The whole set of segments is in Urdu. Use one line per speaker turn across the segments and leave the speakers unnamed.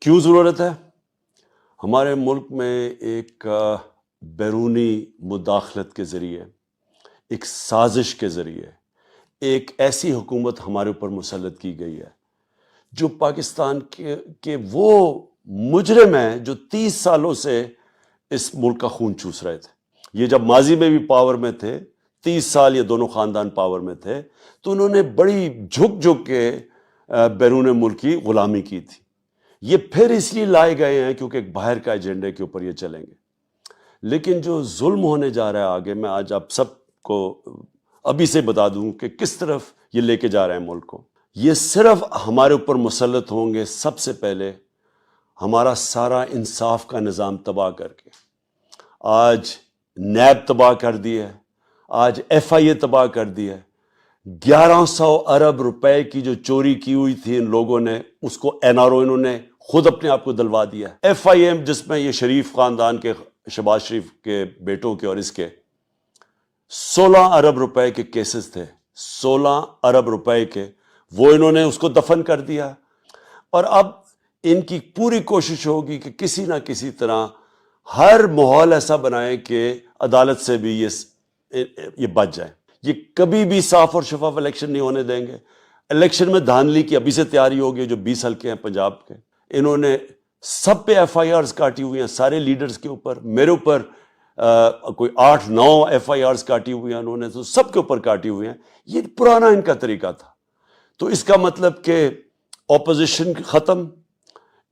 کیوں ضرورت ہے؟ ہمارے ملک میں ایک بیرونی مداخلت کے ذریعے، ایک سازش کے ذریعے ایک ایسی حکومت ہمارے اوپر مسلط کی گئی ہے جو پاکستان کے وہ مجرم ہیں جو 30 سالوں سے اس ملک کا خون چوس رہے تھے۔ یہ جب ماضی میں بھی پاور میں تھے، 30 سال یہ دونوں خاندان پاور میں تھے، تو انہوں نے بڑی جھک جھک کے بیرون ملک کی غلامی کی تھی۔ یہ پھر اس لیے لائے گئے ہیں کیونکہ ایک باہر کا ایجنڈے کے اوپر یہ چلیں گے۔ لیکن جو ظلم ہونے جا رہا ہے آگے، میں آج آپ سب کو ابھی سے بتا دوں کہ کس طرف یہ لے کے جا رہے ہیں ملک کو۔ یہ صرف ہمارے اوپر مسلط ہوں گے سب سے پہلے ہمارا سارا انصاف کا نظام تباہ کر کے۔ آج نیب تباہ کر دی ہے، آج ایف آئی اے تباہ کر دی ہے۔ 1100 ارب روپے کی جو چوری کی ہوئی تھی ان لوگوں نے، اس کو این آر او انہوں نے خود اپنے آپ کو دلوا دیا۔ ایف آئی ایم جس میں یہ شریف خاندان کے، شہباز شریف کے بیٹوں کے اور اس کے 16 ارب روپے کے کیسز تھے، 16 ارب روپے کے، وہ انہوں نے اس کو دفن کر دیا۔ اور اب ان کی پوری کوشش ہوگی کہ کسی نہ کسی طرح ہر ماحول ایسا بنائے کہ عدالت سے بھی یہ بچ جائے۔ یہ کبھی بھی صاف اور شفاف الیکشن نہیں ہونے دیں گے۔ الیکشن میں دھاندلی کی ابھی سے تیاری ہوگی۔ جو 20 حلقے ہیں پنجاب کے، انہوں نے سب پہ ایف آئی آرز کاٹی ہوئی ہیں، سارے لیڈرز کے اوپر، میرے اوپر کوئی 8-9 ایف آئی آرز کاٹی ہوئی ہیں انہوں نے، تو سب کے اوپر کاٹی ہوئی ہیں۔ یہ پرانا ان کا طریقہ تھا۔ تو اس کا مطلب کہ اپوزیشن ختم۔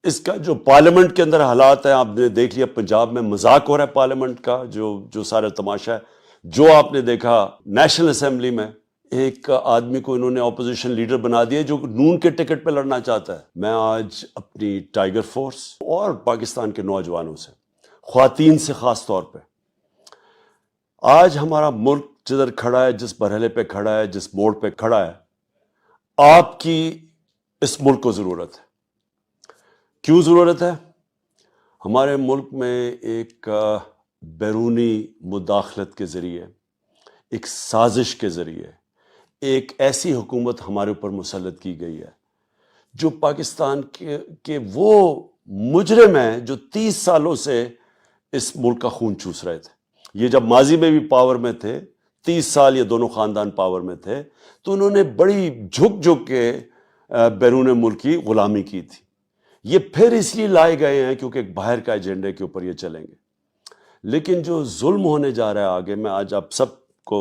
اس کا جو پارلیمنٹ کے اندر حالات ہیں، آپ نے دیکھ لیا پنجاب میں مذاق ہو رہا ہے پارلیمنٹ کا، جو سارا تماشا ہے۔ جو آپ نے دیکھا نیشنل اسمبلی میں، ایک آدمی کو انہوں نے اپوزیشن لیڈر بنا دیا جو نون کے ٹکٹ پہ لڑنا چاہتا ہے۔ میں آج اپنی ٹائیگر فورس اور پاکستان کے نوجوانوں سے، خواتین سے خاص طور پہ، آج ہمارا ملک جدھر کھڑا ہے، جس مرحلے پہ کھڑا ہے، جس موڑ پہ کھڑا ہے، آپ کی اس ملک کو ضرورت ہے۔ کیوں ضرورت ہے؟ ہمارے ملک میں ایک بیرونی مداخلت کے ذریعے، ایک سازش کے ذریعے ایک ایسی حکومت ہمارے اوپر مسلط کی گئی ہے جو پاکستان کے وہ مجرم ہیں جو 30 سالوں سے اس ملک کا خون چوس رہے تھے۔ یہ جب ماضی میں بھی پاور میں تھے، 30 سال یہ دونوں خاندان پاور میں تھے، تو انہوں نے بڑی جھک جھک کے بیرون ملک کی غلامی کی تھی۔ یہ پھر اس لیے لائے گئے ہیں کیونکہ ایک باہر کا ایجنڈے کے اوپر یہ چلیں گے۔ لیکن جو ظلم ہونے جا رہا ہے آگے، میں آج آپ سب کو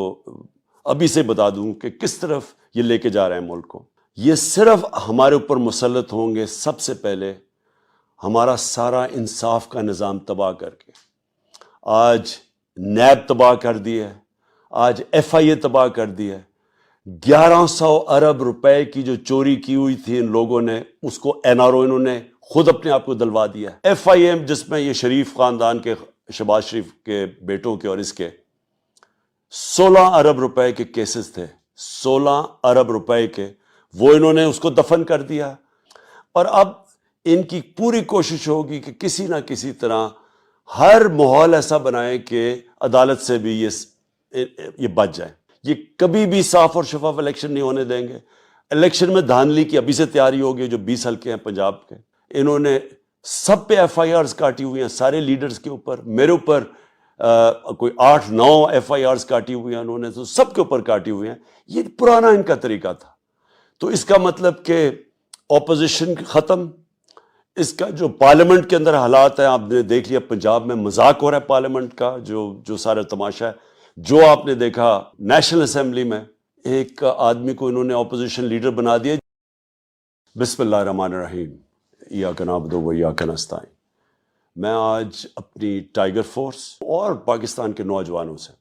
ابھی سے بتا دوں کہ کس طرف یہ لے کے جا رہے ہیں ملک کو۔ یہ صرف ہمارے اوپر مسلط ہوں گے سب سے پہلے ہمارا سارا انصاف کا نظام تباہ کر کے۔ آج نیب تباہ کر دی ہے، آج ایف آئی اے تباہ کر دی ہے۔ 1100 ارب روپے کی جو چوری کی ہوئی تھی ان لوگوں نے، اس کو این آر او انہوں نے خود اپنے آپ کو دلوا دیا۔ ایف آئی ایم جس میں یہ شریف خاندان کے، شہباز شریف کے بیٹوں کے اور اس کے 16 ارب روپے کے کیسز تھے، 16 ارب روپے کے، وہ انہوں نے اس کو دفن کر دیا۔ اور اب ان کی پوری کوشش ہوگی کہ کسی نہ کسی طرح ہر ماحول ایسا بنائے کہ عدالت سے بھی یہ بچ جائے۔ یہ کبھی بھی صاف اور شفاف الیکشن نہیں ہونے دیں گے۔ الیکشن میں دھاندلی کی ابھی سے تیاری ہوگی۔ جو 20 حلقے ہیں پنجاب کے، انہوں نے سب پہ ایف آئی آرز کاٹی ہوئی ہیں، سارے لیڈرز کے اوپر، میرے اوپر کوئی 8-9 ایف آئی آرز کاٹی ہوئی ہیں انہوں نے، تو سب کے اوپر کاٹی ہوئی ہیں۔ یہ پرانا ان کا طریقہ تھا۔ تو اس کا مطلب کہ اپوزیشن ختم۔ اس کا جو پارلیمنٹ کے اندر حالات ہیں، آپ نے دیکھ لیا پنجاب میں مذاق ہو رہا ہے پارلیمنٹ کا، جو سارا تماشا ہے۔ جو آپ نے دیکھا نیشنل اسمبلی میں، ایک آدمی کو انہوں نے اپوزیشن لیڈر بنا دیا۔ بسم اللہ الرحمن الرحیم، ایاک نعبد و ایاک نستعین۔ میں آج اپنی ٹائیگر فورس اور پاکستان کے نوجوانوں سے،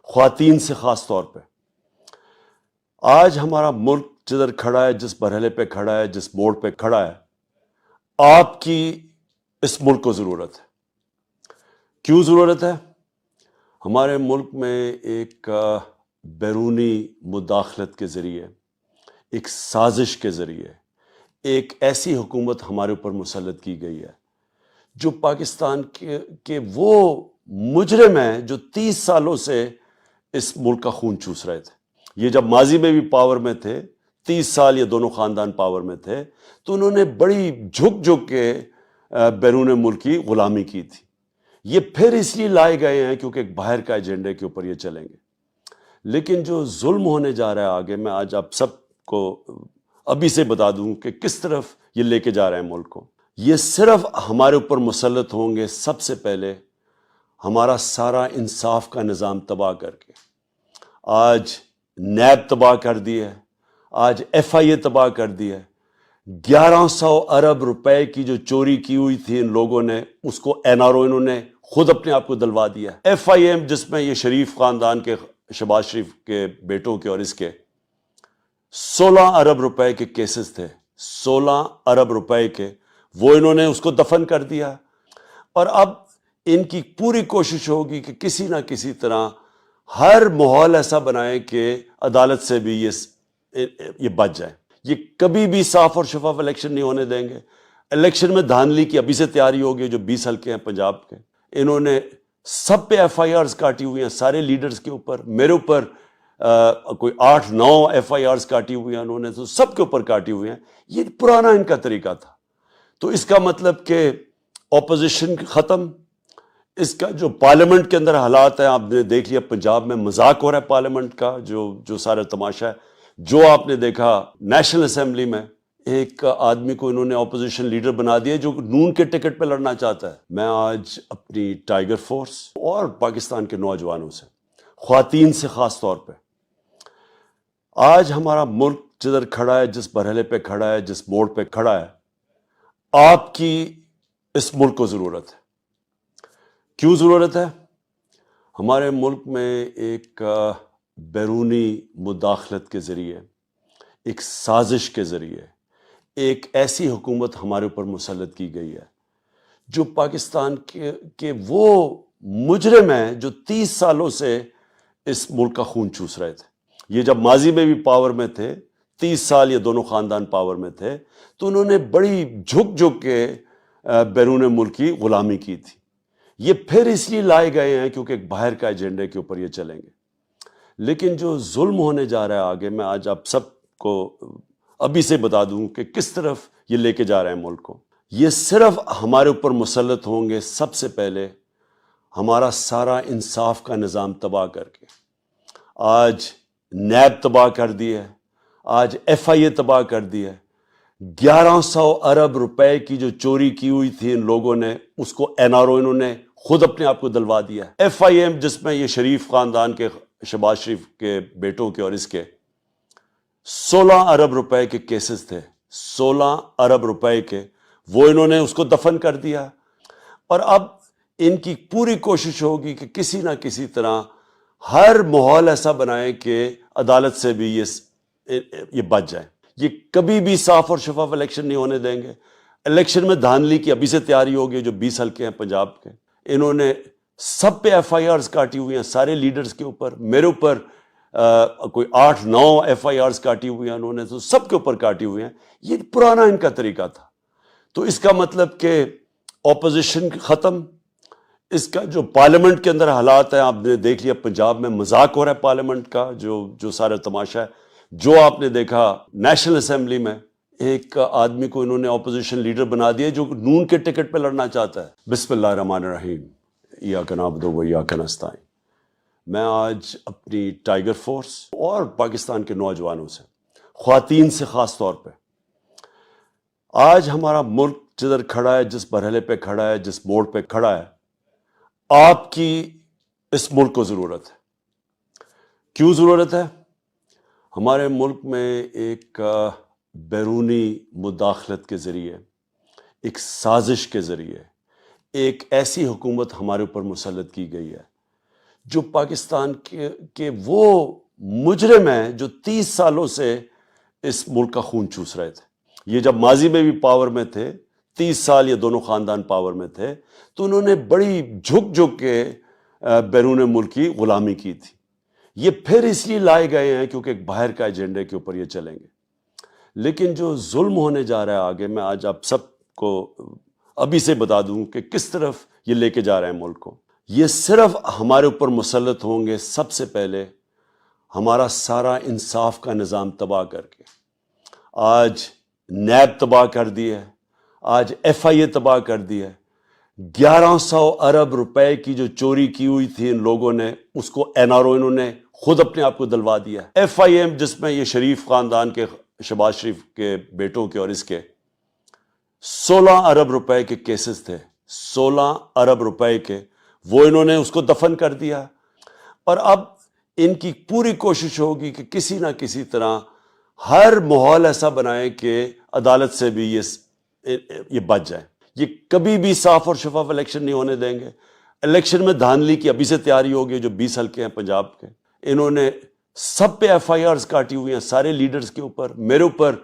خواتین سے خاص طور پہ، آج ہمارا ملک جدھر کھڑا ہے، جس مرحلے پہ کھڑا ہے، جس موڑ پہ کھڑا ہے، آپ کی اس ملک کو ضرورت ہے۔ کیوں ضرورت ہے؟ ہمارے ملک میں ایک بیرونی مداخلت کے ذریعے، ایک سازش کے ذریعے ایک ایسی حکومت ہمارے اوپر مسلط کی گئی ہے جو پاکستان کے وہ مجرم ہیں جو 30 سالوں سے اس ملک کا خون چوس رہے تھے۔ یہ جب ماضی میں بھی پاور میں تھے، 30 سال یہ دونوں خاندان پاور میں تھے، تو انہوں نے بڑی جھک جھک کے بیرون ملک کی غلامی کی تھی. یہ پھر اس لیے لائے گئے ہیں کیونکہ ایک باہر کا ایجنڈے کے اوپر یہ چلیں گے. لیکن جو ظلم ہونے جا رہا ہے آگے، میں آج آپ سب کو ابھی سے بتا دوں کہ کس طرف یہ لے کے جا رہے ہیں ملک کو. یہ صرف ہمارے اوپر مسلط ہوں گے سب سے پہلے ہمارا سارا انصاف کا نظام تباہ کر کے. آج نیب تباہ کر دی ہے، آج ایف آئی اے تباہ کر دی ہے. 1100 ارب روپے کی جو چوری کی ہوئی تھی ان لوگوں نے، اس کو این آر او انہوں نے خود اپنے آپ کو دلوا دیا. ایف آئی ایم جس میں یہ شریف خاندان کے، شہباز شریف کے بیٹوں کے اور اس کے 16 ارب روپے کے کیسز تھے، 16 ارب روپے کے، وہ انہوں نے اس کو دفن کر دیا. اور اب ان کی پوری کوشش ہوگی کہ کسی نہ کسی طرح ہر ماحول ایسا بنائے کہ عدالت سے بھی یہ بچ جائے. یہ کبھی بھی صاف اور شفاف الیکشن نہیں ہونے دیں گے. الیکشن میں دھاندلی کی ابھی سے تیاری ہوگی. جو 20 حلقے ہیں پنجاب کے، انہوں نے سب پہ ایف آئی آرز کاٹی ہوئی ہیں، سارے لیڈرز کے اوپر. میرے اوپر کوئی 8-9 ایف آئی آرز کاٹی ہوئی ہیں انہوں نے، تو سب کے اوپر کاٹی ہوئی ہیں. یہ پرانا ان کا طریقہ تھا. تو اس کا مطلب کہ اپوزیشن ختم. اس کا جو پارلیمنٹ کے اندر حالات ہیں، آپ نے دیکھ لیا پنجاب میں مذاق ہو رہا ہے پارلیمنٹ کا، جو سارا تماشا ہے. جو آپ نے دیکھا نیشنل اسمبلی میں، ایک آدمی کو انہوں نے اپوزیشن لیڈر بنا دیا جو نون کے ٹکٹ پہ لڑنا چاہتا ہے. میں آج اپنی ٹائیگر فورس اور پاکستان کے نوجوانوں سے، خواتین سے خاص طور پہ، آج ہمارا ملک جدھر کھڑا ہے، جس مرحلے پہ کھڑا ہے، جس موڑ پہ کھڑا ہے، آپ کی اس ملک کو ضرورت ہے. کیوں ضرورت ہے؟ ہمارے ملک میں ایک بیرونی مداخلت کے ذریعے، ایک سازش کے ذریعے ایک ایسی حکومت ہمارے اوپر مسلط کی گئی ہے جو پاکستان کے وہ مجرم ہیں جو 30 سالوں سے اس ملک کا خون چوس رہے تھے. یہ جب ماضی میں بھی پاور میں تھے، 30 سال یہ دونوں خاندان پاور میں تھے، تو انہوں نے بڑی جھک کے بیرون ملک کی غلامی کی تھی. یہ پھر اس لیے لائے گئے ہیں کیونکہ ایک باہر کا ایجنڈے کے اوپر یہ چلیں گے. لیکن جو ظلم ہونے جا رہا ہے آگے، میں آج آپ سب کو ابھی سے بتا دوں کہ کس طرف یہ لے کے جا رہے ہیں ملک کو. یہ صرف ہمارے اوپر مسلط ہوں گے سب سے پہلے ہمارا سارا انصاف کا نظام تباہ کر کے. آج نیب تباہ کر دی ہے، آج ایف آئی اے تباہ کر دی ہے. 1100 ارب روپے کی جو چوری کی ہوئی تھی ان لوگوں نے، اس کو این آر او انہوں نے خود اپنے آپ کو دلوا دیا. ایف آئی ایم جس میں یہ شریف خاندان کے، شہباز شریف کے بیٹوں کے اور اس کے 16 ارب روپے کے کیسز تھے، 16 ارب روپے کے، وہ انہوں نے اس کو دفن کر دیا. اور اب ان کی پوری کوشش ہوگی کہ کسی نہ کسی طرح ہر ماحول ایسا بنائے کہ عدالت سے بھی یہ بچ جائے. یہ کبھی بھی صاف اور شفاف الیکشن نہیں ہونے دیں گے. الیکشن میں دھاندلی کی ابھی سے تیاری ہوگی. جو 20 حلقے ہیں پنجاب کے، انہوں نے سب پہ ایف آئی آرز کاٹی ہوئی ہیں، سارے لیڈرز کے اوپر. میرے اوپر کوئی 8-9 ایف آئی آرز کاٹی ہوئی ہیں انہوں نے، تو سب کے اوپر کاٹی ہوئی ہیں. یہ پرانا ان کا طریقہ تھا. تو اس کا مطلب کہ اپوزیشن ختم. اس کا جو پارلیمنٹ کے اندر حالات ہیں، آپ نے دیکھ لیا پنجاب میں مذاق ہو رہا ہے پارلیمنٹ کا، جو سارا تماشا ہے. جو آپ نے دیکھا نیشنل اسمبلی میں، ایک آدمی کو انہوں نے اپوزیشن لیڈر بنا دیا جو نون کے ٹکٹ پہ لڑنا چاہتا ہے. بسم اللہ الرحمن الرحیم. ایاک نعبد و ایاک نستعین. میں آج اپنی ٹائیگر فورس اور پاکستان کے نوجوانوں سے، خواتین سے خاص طور پہ، آج ہمارا ملک جدھر کھڑا ہے، جس مرحلے پہ کھڑا ہے، جس موڑ پہ کھڑا ہے، آپ کی اس ملک کو ضرورت ہے. کیوں ضرورت ہے؟ ہمارے ملک میں ایک بیرونی مداخلت کے ذریعے، ایک سازش کے ذریعے ایک ایسی حکومت ہمارے اوپر مسلط کی گئی ہے جو پاکستان کے وہ مجرم ہیں جو 30 سالوں سے اس ملک کا خون چوس رہے تھے. یہ جب ماضی میں بھی پاور میں تھے، 30 سال یہ دونوں خاندان پاور میں تھے، تو انہوں نے بڑی جھک کے بیرون ملک کی غلامی کی تھی. یہ پھر اس لیے لائے گئے ہیں کیونکہ ایک باہر کا ایجنڈے کے اوپر یہ چلیں گے. لیکن جو ظلم ہونے جا رہا ہے آگے، میں آج آپ سب کو ابھی سے بتا دوں کہ کس طرف یہ لے کے جا رہے ہیں ملک کو. یہ صرف ہمارے اوپر مسلط ہوں گے سب سے پہلے ہمارا سارا انصاف کا نظام تباہ کر کے. آج نیب تباہ کر دی ہے، آج ایف آئی اے تباہ کر دی ہے. 1100 ارب روپے کی جو چوری کی ہوئی تھی ان لوگوں نے اس کو این آر او انہوں نے خود اپنے آپ کو دلوا دیا. ایف آئی ایم جس میں یہ شریف خاندان کے شہباز شریف کے بیٹوں کے اور اس کے 16 ارب روپے کے کیسز تھے, 16 ارب روپے کے, وہ انہوں نے اس کو دفن کر دیا. اور اب ان کی پوری کوشش ہوگی کہ کسی نہ کسی طرح ہر ماحول ایسا بنائے کہ عدالت سے بھی یہ بچ جائے. یہ کبھی بھی صاف اور شفاف الیکشن نہیں ہونے دیں گے. الیکشن میں دھاندلی کی ابھی سے تیاری ہوگی. جو 20 حلقے ہیں پنجاب کے, انہوں نے سب پہ ایف آئی آرز کاٹی ہوئی ہیں, سارے لیڈرز کے اوپر. میرے اوپر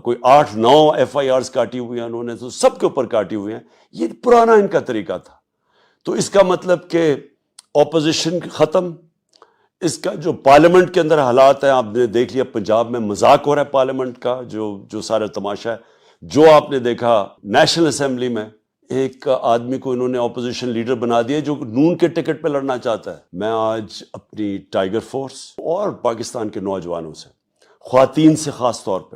کوئی 8-9 ایف آئی آرز کاٹی ہوئی ہیں انہوں نے, تو سب کے اوپر کاٹی ہوئی ہیں. یہ پرانا ان کا طریقہ تھا. تو اس کا مطلب کہ اپوزیشن ختم. اس کا جو پارلیمنٹ کے اندر حالات ہیں, آپ نے دیکھ لیا پنجاب میں مذاق ہو رہا ہے پارلیمنٹ کا, جو سارا تماشا ہے. جو آپ نے دیکھا نیشنل اسمبلی میں ایک آدمی کو انہوں نے اپوزیشن لیڈر بنا دیا جو نون کے ٹکٹ پہ لڑنا چاہتا ہے. میں آج اپنی ٹائیگر فورس اور پاکستان کے نوجوانوں سے, خواتین سے خاص طور پہ,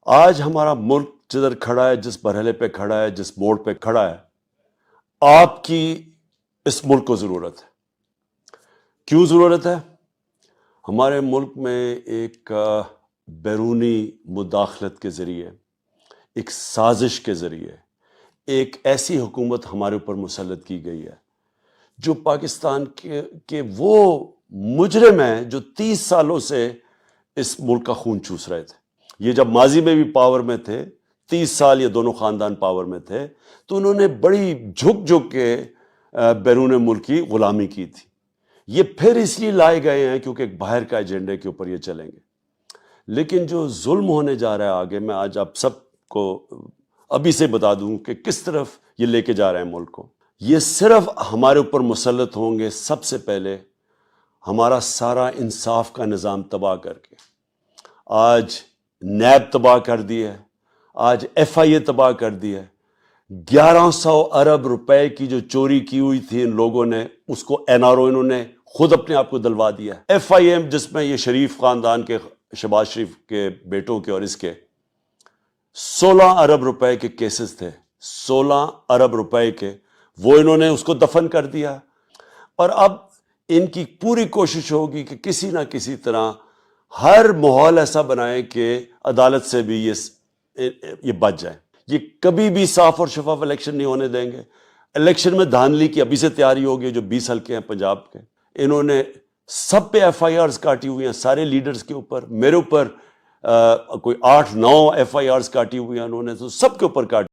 آج ہمارا ملک جدھر کھڑا ہے, جس مرحلے پہ کھڑا ہے, جس موڑ پہ کھڑا ہے, آپ کی اس ملک کو ضرورت ہے. کیوں ضرورت ہے؟ ہمارے ملک میں ایک بیرونی مداخلت کے ذریعے, ایک سازش کے ذریعے ایک ایسی حکومت ہمارے اوپر مسلط کی گئی ہے جو پاکستان کے وہ مجرم ہیں جو 30 سالوں سے اس ملک کا خون چوس رہے تھے. یہ جب ماضی میں بھی پاور میں تھے, 30 سال یہ دونوں خاندان پاور میں تھے, تو انہوں نے بڑی جھک کے بیرون ملک کی غلامی کی تھی. یہ پھر اس لیے لائے گئے ہیں کیونکہ ایک باہر کا ایجنڈے کے اوپر یہ چلیں گے. لیکن جو ظلم ہونے جا رہا ہے آگے, میں آج آپ سب کو ابھی سے بتا دوں کہ کس طرف یہ لے کے جا رہے ہیں ملک کو. یہ صرف ہمارے اوپر مسلط ہوں گے سب سے پہلے ہمارا سارا انصاف کا نظام تباہ کر کے. آج نیب تباہ کر دی ہے, آج ایف آئی اے تباہ کر دی ہے. 1100 ارب روپے کی جو چوری کی ہوئی تھی ان لوگوں نے اس کو این آر او انہوں نے خود اپنے آپ کو دلوا دیا. ایف آئی ایم جس میں یہ شریف خاندان کے شہباز شریف کے بیٹوں کے اور اس کے 16 ارب روپے کے کیسز تھے, 16 ارب روپے کے, وہ انہوں نے اس کو دفن کر دیا. اور اب ان کی پوری کوشش ہوگی کہ کسی نہ کسی طرح ہر ماحول ایسا بنائے کہ عدالت سے بھی یہ بچ جائے. یہ کبھی بھی صاف اور شفاف الیکشن نہیں ہونے دیں گے. الیکشن میں دھاندلی کی ابھی سے تیاری ہوگی. جو 20 حلقے ہیں پنجاب کے, انہوں نے سب پہ ایف آئی آرز کاٹی ہوئی ہیں, سارے لیڈرز کے اوپر. میرے اوپر کوئی 8-9 ایف آئی آرز کاٹی ہوئی ہیں انہوں نے, تو سب کے اوپر کاٹی.